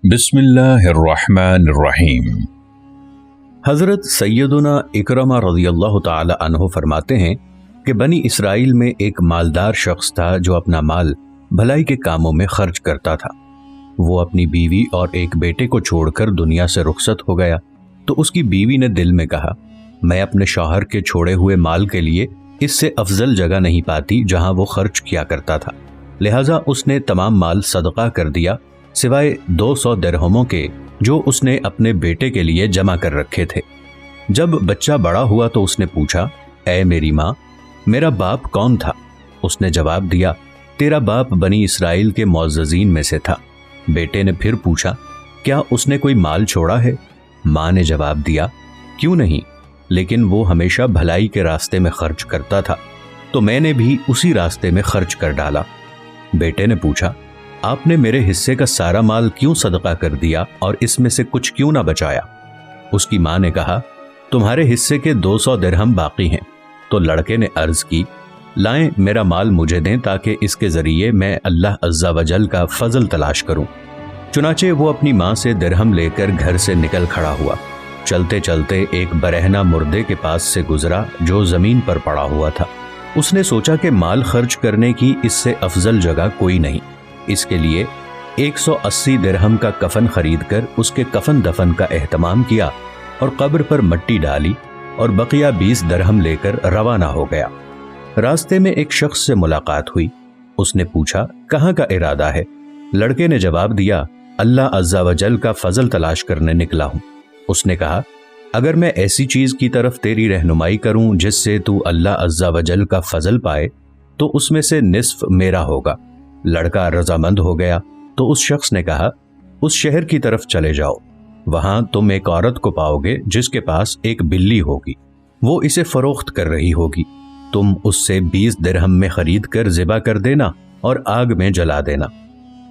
बिस्मिल्लाहिर्रहमानिर्रहीम। हज़रत सैयदुना इकरमा रज़ियल्लाहु ताला अन्हु फरमाते हैं कि बनी इसराइल में एक मालदार शख्स था जो अपना माल भलाई के कामों में खर्च करता था। वो अपनी बीवी और एक बेटे को छोड़कर दुनिया से रुखसत हो गया तो उसकी बीवी ने दिल में कहा, मैं अपने शौहर के छोड़े हुए माल के लिए इससे अफजल जगह नहीं पाती जहां वो खर्च किया करता था। लिहाजा उसने तमाम माल सदका कर दिया सिवाय 200 दिरहमों के जो उसने अपने बेटे के लिए जमा कर रखे थे। जब बच्चा बड़ा हुआ तो उसने पूछा, ऐ मेरी माँ, मेरा बाप कौन था? उसने जवाब दिया, तेरा बाप बनी इसराइल के मुअज़्ज़ज़ीन में से था। बेटे ने फिर पूछा, क्या उसने कोई माल छोड़ा है? माँ ने जवाब दिया, क्यों नहीं, लेकिन वो हमेशा भलाई के रास्ते में खर्च करता था तो मैंने भी उसी रास्ते में खर्च कर डाला। बेटे ने पूछा, आपने मेरे हिस्से का सारा माल क्यों सदका कर दिया और इसमें से कुछ क्यों ना बचाया? उसकी माँ ने कहा, तुम्हारे हिस्से के 200 दिरहम बाकी हैं। तो लड़के ने अर्ज की, लाएं मेरा माल मुझे दें ताकि इसके जरिए मैं अल्लाह अज़्ज़ा वजल का फजल तलाश करूं। चुनाचे वो अपनी माँ से दिरहम लेकर घर से निकल खड़ा हुआ। चलते चलते एक बरहना मुर्दे के पास से गुजरा जो जमीन पर पड़ा हुआ था। उसने सोचा कि माल खर्च करने की इससे अफजल जगह कोई नहीं। इसके लिए 180 दिरहम का कफन खरीदकर उसके कफन दफन का एहतमाम किया और कब्र पर मट्टी डाली और बकिया 20 दिरहम लेकर रवाना हो गया। रास्ते में एक शख्स से मुलाकात हुई। उसने पूछा, कहाँ का इरादा है? लड़के ने जवाब दिया, अल्लाह अज़्ज़ा वजल का फजल तलाश करने निकला हूँ। उसने कहा, अगर मैं ऐसी चीज की तरफ तेरी रहनुमाई करूं जिससे तू अल्लाह अज़्ज़ा वजल का फजल पाए तो उसमें से निस्फ मेरा होगा। लड़का रजामंद हो गया तो उस शख्स ने कहा, उस शहर की तरफ चले जाओ, वहां तुम एक औरत को पाओगे जिसके पास एक बिल्ली होगी। वो इसे फरोख्त कर रही होगी। तुम उससे 20 दिरहम में खरीद कर ज़िबा कर देना और आग में जला देना।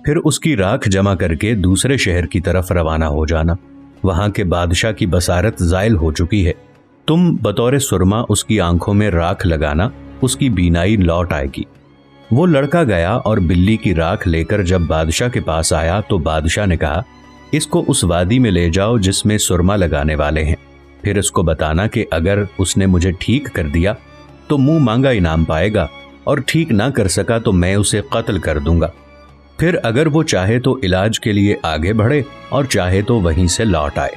फिर उसकी राख जमा करके दूसरे शहर की तरफ रवाना हो जाना। वहां के बादशाह की बसारत ज़ाइल हो चुकी है। तुम बतौर सुरमा उसकी आंखों में राख लगाना, उसकी बीनाई लौट आएगी। वो लड़का गया और बिल्ली की राख लेकर जब बादशाह के पास आया तो बादशाह ने कहा, इसको उस वादी में ले जाओ जिसमें सुरमा लगाने वाले हैं। फिर इसको बताना कि अगर उसने मुझे ठीक कर दिया तो मुंह मांगा इनाम पाएगा और ठीक ना कर सका तो मैं उसे कत्ल कर दूंगा। फिर अगर वो चाहे तो इलाज के लिए आगे बढ़े और चाहे तो वहीं से लौट आए।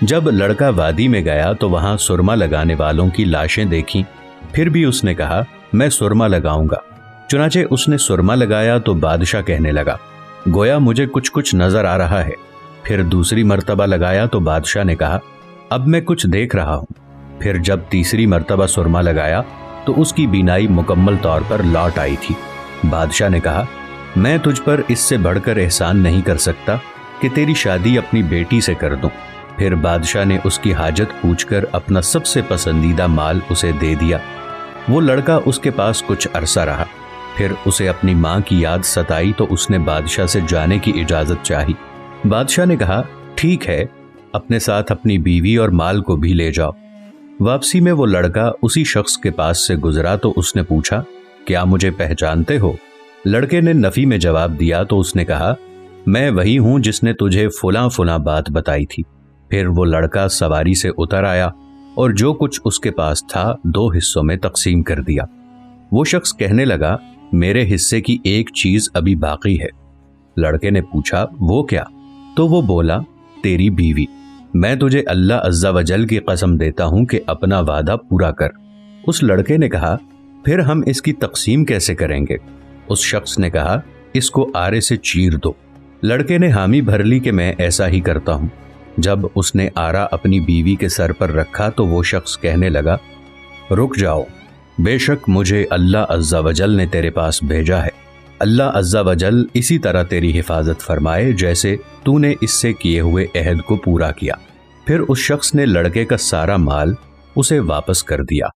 जब लड़का वादी में गया तो वहां सुरमा लगाने वालों की लाशें देखीं। फिर भी उसने कहा, मैं सुरमा लगाऊंगा। चुनाचे उसने सुरमा लगाया तो बादशाह कहने लगा, गोया मुझे कुछ कुछ नजर आ रहा है। फिर दूसरी मर्तबा लगाया तो बादशाह ने कहा, अब मैं कुछ देख रहा हूं। फिर जब तीसरी मर्तबा सुरमा लगाया तो उसकी बीनाई मुकम्मल तौर पर लौट आई थी। बादशाह ने कहा, मैं तुझ पर इससे बढ़कर एहसान नहीं कर सकता कि तेरी शादी अपनी बेटी से कर दूं। फिर बादशाह ने उसकी हाजत पूछकर अपना सबसे पसंदीदा माल उसे दे दिया। वो लड़का उसके पास कुछ अरसा रहा। फिर उसे अपनी माँ की याद सताई तो उसने बादशाह से जाने की इजाजत चाही। बादशाह ने कहा, ठीक है, अपने साथ अपनी बीवी और माल को भी ले जाओ। वापसी में वो लड़का उसी शख्स के पास से गुजरा तो उसने पूछा, क्या मुझे पहचानते हो? लड़के ने नफी में जवाब दिया तो उसने कहा, मैं वही हूं जिसने तुझे फुला फुला बात बताई थी। फिर वो लड़का सवारी से उतर आया और जो कुछ उसके पास था 2 हिस्सों में तकसीम कर दिया। वो शख्स कहने लगा, मेरे हिस्से की एक चीज अभी बाकी है। लड़के ने पूछा, वो क्या? तो वो बोला, तेरी बीवी। मैं तुझे अल्लाह अज़्ज़ा वजल की कसम देता हूं कि अपना वादा पूरा कर। उस लड़के ने कहा, फिर हम इसकी तकसीम कैसे करेंगे? उस शख्स ने कहा, इसको आरे से चीर दो। लड़के ने हामी भर ली कि मैं ऐसा ही करता हूं। जब उसने आरा अपनी बीवी के सर पर रखा तो वो शख्स कहने लगा, रुक जाओ, बेशक मुझे अल्लाह अज़्ज़ा वजल ने तेरे पास भेजा है। अल्लाह अज़्ज़ा वजल इसी तरह तेरी हिफाजत फरमाए जैसे तूने इससे किए हुए अहद को पूरा किया। फिर उस शख्स ने लड़के का सारा माल उसे वापस कर दिया।